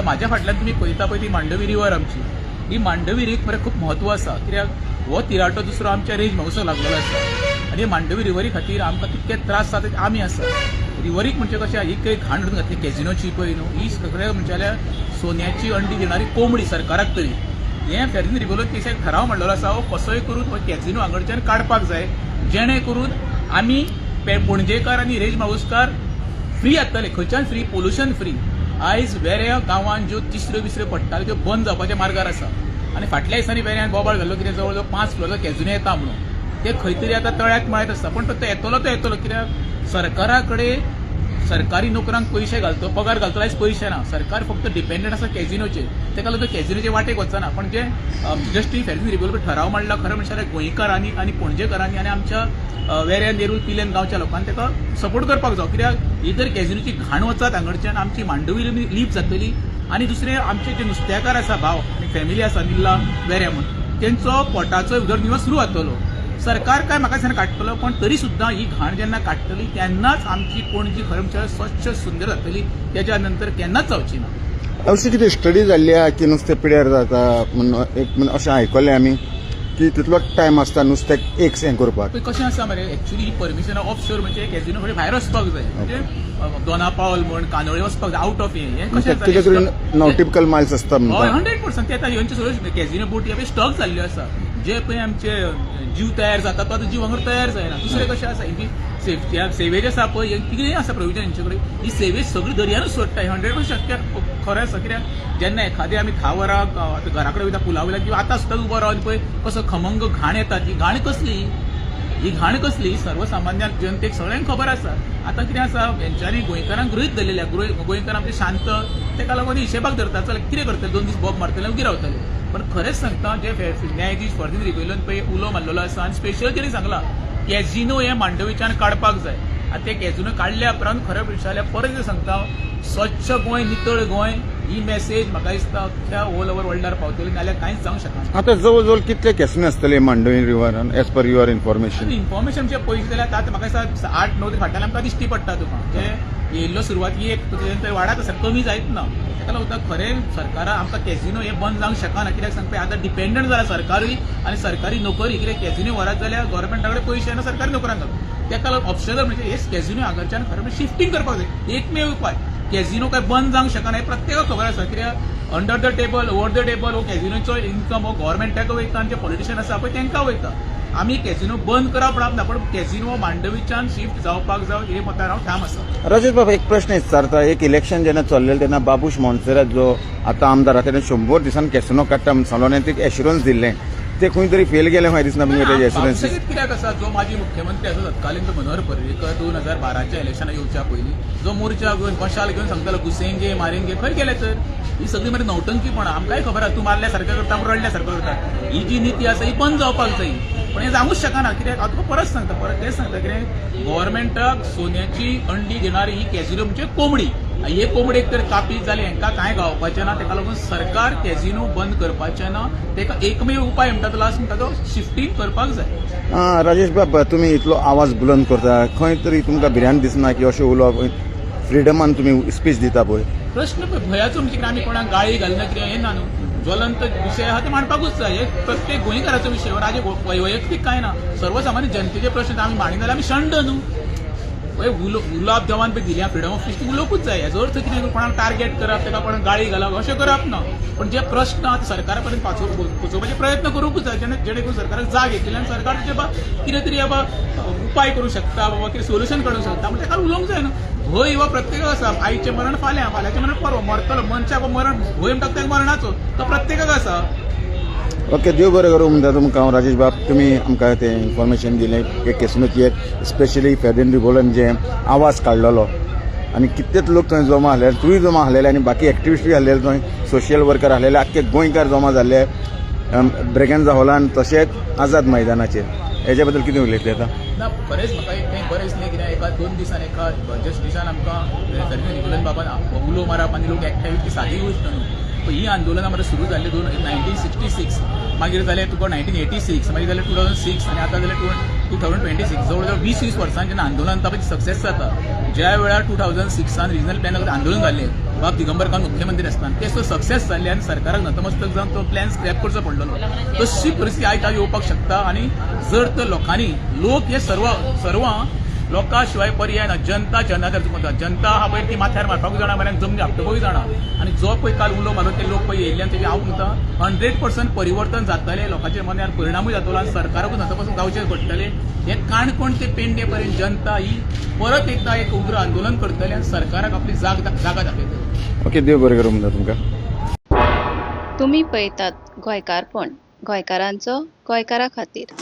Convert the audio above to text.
आतां म्हाज्या फाटल्यान तुमी पळयता पळय ती मांडवी रिवर आमची, ही मांडवी रिवरीक मरे खूब म्हत्व आसा. कित्याक हो तिराटो दुसरो आमच्या रेंज महोत्सव लागलेलो आसा आनी मांडवी रिवरी खातीर आमकां कितके त्रास जाता ते आमी आसा. रिवरीक म्हणजे कशें ही काही घाण हाडून घातली कॅझिनोची पळय न्हू, ही सगळें म्हणजे जाल्यार सोन्याची अंडी दिणारी कोंबडी सरकाराक तरी. हें फेर्जीन रिवोलोन केसाक ठराव मांडलेलो आसा हो कसोय करून हो कॅझिनो हांगच्यान काडपाक जाय, जेणे करून आमी पणजेकार आनी रेंज मावसकार फ्री जातले. खंयच्यान फ्री? Pollution free. आयज वेऱ्या गांवांत ज्यो तिसऱ्यो बिसऱ्यो पडटाल्यो त्यो बंद जावपाच्या मार्गार आसा. आनी फाटल्या दिसांनी वेऱ्यान बोबाळ घाल्लो कितें जवळ जवळ 5 फ्लोराचो कॅझिनो येता म्हणून. ते खंय तरी आतां तळ्याक माळत आसता, पण तो येतलो कित्याक सरकारा कडेन सरकारी नोकरांक पयशे घालतो, पगार घालतो आयज पयशे ना. सरकार फक्त डिपेंडंट आसा कॅझिनोचेर, तेका लागून कॅझिनोचे वाटेक वचना. पण जे जस्ट फेर्जीन रिवोल्वर ठराव मांडला खरें म्हणजे गोंयकारांनी आनी पणजेकारांनी आनी आमच्या वेऱ्या नेरूल पिलेन गांवच्या लोकांनी तेका सपोर्ट करपाक जाय. कित्याक ही जर कॅझिनोची घाण वचत हांगच्यान आमची मांडवी लीप जातली. आनी दुसरें आमचे जे नुस्तेकार आसा भाव आनी फॅमिली आसा निल्ला वेऱ्या म्हणून, तेंचो पोटाचो उदरनिर्वाह सुरू जातलो. सरकार काय म्हाका दिसना काडटलो, पण तरी सुद्दां ही घाण जेन्ना काडटली तेन्नाच आमची पणजी खरें म्हणजे स्वच्छ सुंदर जातली. तेच्या नंतर केन्नाच जावची ना. अशी कितें स्टडी जाल्ली आहा की नुस्तें पिड्यार जाता म्हणून एक अशें आयकलें आमी की तितलोच टायम आसता नुस्त्याक एक हें करपाक. कशें आसा मरे एक्चुअली परमिशन ऑफ शोर म्हणजे कॅझिनो कडेन भायर वचपाक जाय. म्हणजे दोनापावल म्हण कानोळे वचपाक जाय आउट ऑफ हें कशें नॉटिकल मायल्स आसता. हय 100%. ते आतां ह्यांच्यो सगळ्यो कॅझिनो बोटी ह्यो स्टॉक जाल्ल्यो आसा. जे पळय आमचे जीव तयार जाता तो आतां जीव हांगर तयार जायना. दुसरें कशें आसा ही सेवेज आसा पळय कितेंय आसा प्रोविजन हेंचे कडेन, ही सेवेज सगळी दर्यानूच सोडटा. 100% शक्य खरें आसा. कित्याक जेन्ना एखादे आमी 10 वरां घरा कडेन वयता पुला वयल्यान किंवा आतां सुद्दां उबो रावन पळय कसो खमंग घाण येता. ती घाण कसली? ही घाण कसली सर्वसामान्य जनतेक सगळ्यांक खबर आसा. आतां कितें आसा हेंच्यांनी गोंयकारांक गृहीत धरलेल्या गोंयकार आमचे शांत, तेका लागून हिशेबाक धरता. चल कितें करतले 2 दीस बॉब मारतले उगी रावतले. पण खरेंच सांगता जे न्यायाधीश फर्जीन रिवोलोन पळय उलो मारलेलो आसा आनी स्पेशल तेणी सांगला कॅझिनो हे मांडवीच्यान काडपाक जाय. आतां ते कॅझिनो काडल्या उपरांत खरें विचारल्या परत सांगता स्वच्छ गोंय नितळ गोंय ही मेसेज म्हाका दिसता अख्ख्या ऑल ओव्हर वर्ल्डार पावतली, नाल्यार कांयच जावंक शकना. आतां जवळ जवळ कितले कॅसिनो आसतले मांडवी रिवरान as per your information? Information जे पळयत जाल्यार आतां म्हाका दिसता 8-9 दीस फाटल्यान आमकां दिश्टी पडटा तुका. जे येयल्लो सुरवाती एक वाडत आसा, कमी जायत ना. तेका लागून खरें सरकारा आमकां कॅझिनो हे बंद जावंक शकना. कित्याक सांगता आतां डिपेंडंट जाला सरकारूय आनी सरकारी नोकरी. कित्याक कॅझिनो व्हरात जाल्यार गव्हर्मेंटा कडेन पयशे आना सरकारी नोकरांक. तेका लागून ऑप्शनल म्हणजे हे कॅझिनो हांगच्यान खरें म्हणजे शिफ्टिंग करपाक जाय. एकमेव उपाय कॅझिनो काय बंद जावंक शकना हे प्रत्येकाक खबर आसा. कित्याक under the table over the table हो कॅझिनोचो इन्कम हो गव्हर्मेंटाक वयता आनी जे पॉलिटिशियन आसा पळय तांकां वयता. आमी कॅझिनो बंद करप ना, पण कॅझिनो मांडवीच्यान शिफ्ट जावपाक जाय हे मतार हांव ठाम आसा. राजेश बाबा एक प्रश्न विचारता. एक इलेक्शन जेन्ना चल्लेलें तेन्ना बाबूश मोन्सेरात जो आतां आमदार आहा तेणें 100 दिसान कॅसिनो काडटा म्हणून सांगलो एक एश्युरन्स दिल्लें. ते खंय तरी फेल गेलें खंय दिसना तुमकां एश्युरन्स? कित्याक आसा जो माजी मुख्यमंत्री आसा तत्कालीन मनोहर पर्रीकर 2012च्या इलेक्शनाक येवच्या पयलीं जो मोर्चा घेवन मशाल घेवन सांगतालो घुसेंगे मारेंगे, खंय गेले तर? ही सगळी मरे नौटंकीपणां. आमकांय खबर आसा तूं मारल्या सारकें करता रडल्या सारकें करता. ही जी नीती आसा ही बंद जावपाक जाय. पण हे जावूंच शकना. कित्याक हांव तुका परत सांगता, परत तेच सांगता कितें गव्हर्मेंटाक सोन्याची अंडी दिणारी ही कॅझिनो म्हणजे कोंबडी. हे कोंबडेक तर कापीत जाले हांकां कांय गावपाचें ना. तेका लागून सरकार कॅझिनो बंद करपाचें ना. तेका एकमेव उपाय म्हणटा तो लास्ट म्हणटा तो शिफ्टिंग करपाक जाय. राजेश बाबा तुमी इतलो आवाज बुलंद करता, खंय तरी तुमकां भिरांत दिसना की अशें उलोवप फ्रिडमान तुमी स्पीच दिता पळय? प्रश्न भयाचो म्हणजे कितें आमी कोणाक गाळी घालना कितें हें ना न्हू. ज्वलंत विशय आहा ते मांडपाकूच जाय. हे प्रत्येक गोंयकाराचो विशय. राजे वैयक्तीक कांय ना. सर्वसामान्य जनतेचे प्रश्न आमी मांडिना जाल्यार आमी शंड न्हू. गुलाब जवान पळय दिल्या फ्रिडम ऑफ स्पीच उलोवपूच जाय. हेजो अर्थ कितें कोणाक टार्गेट करप, तेका कोणाक गाळी घालप अशें करप ना. पण जे प्रश्न आतां सरकारा पर्यंत पोचोवपाचे प्रयत्न करूंकूच जाय. जेणे करून सरकाराक जाग येतली आनी सरकार कितें तरी उपाय करूं शकता, बाबा कितें सोल्युशन काडूंक शकता. म्हणजे ताका उलोवंक जाय न्हू. भंय हो प्रत्येकाक आसा. आयचें मरण फाल्यांचें मरण परवा. मरतलो मनशाक मरण भंय म्हणटा तें मरणाचो तो प्रत्येकाक आसा. ओके, देव बरें करूं म्हणटा तुमकां राजेश बाब. तुमी आमकां तें इन्फॉर्मेशन दिलें एक कॅसिनोचेर, स्पेशली फेर्जीन रिवोलोन जे आवाज काडलेलो आनी कितलेच लोक थंय जमा आहले, तुय जमा आहलेले आनी बाकी एक्टिविस्टूय आहलेले, थंय सोशियल वर्कर आहलेले, आख्खे गोंयकार जमा जाल्ले ब्रेगेन्झा हॉलान तशेंच आझाद मैदानाचेर. हेच्या बद्दल कितें उलयतले आतां? ना खरेंच म्हाका एक बरें दिसलें. कित्याक एका 2 दिसान एका जस्ट दिसान आमकां फेर्जीन रिवोलोन बाबान उलो मारप आनी लोक एकठांय ती सादी गोश्ट न्हू. ही आंदोलनां मरे सुरू जाल्ली 1966, मागीर जालें तुका 1986, मागीर जालें 2006 आनी आतां जालें 2026 जवळ 20 वर्सांचे आंदोलन तापय सक्सेस जाता. ज्या वेळार 2006 रिजनल प्लॅन आंदोलन जाल्लें बाब दिगंबर कान मुख्यमंत्री आसतना ते सक्सेस जाल्ले आनी सरकाराक नतमस्तक जावन तो प्लॅन स्क्रॅप करचो पडलो. तशी परिस्थिती आयज येवपाक शकता. आनी जर तर लोक हे सर्व लोकां शिवाय पर्याय ना. जनता जनाधार चुकता. जनता हा पळय ती माथ्यार मारपाकूय जाणा म्हळ्यार जमनी आपटोवूय जाणा. आनी जो पळय काल उलो मारून ते लोक पळय येयल्ले तेजे हांव म्हणटा 100% परिवर्तन जातलें. लोकांच्या मनार परिणामूय जातलो आनी सरकाराकूय नतमस्तक जावचें पडटलें. हे काणकोण ते पेडणे पर्यंत जनता ही परत एकदा एक उग्र आंदोलन करतली आनी सरकाराक आपली जागा दाखयतली. ओके, देव बरें करूं म्हणटा तुमकां. तुम्ही पळयतात गोंयकारपण, गोंयकारांचो गोंयकारा खातीर.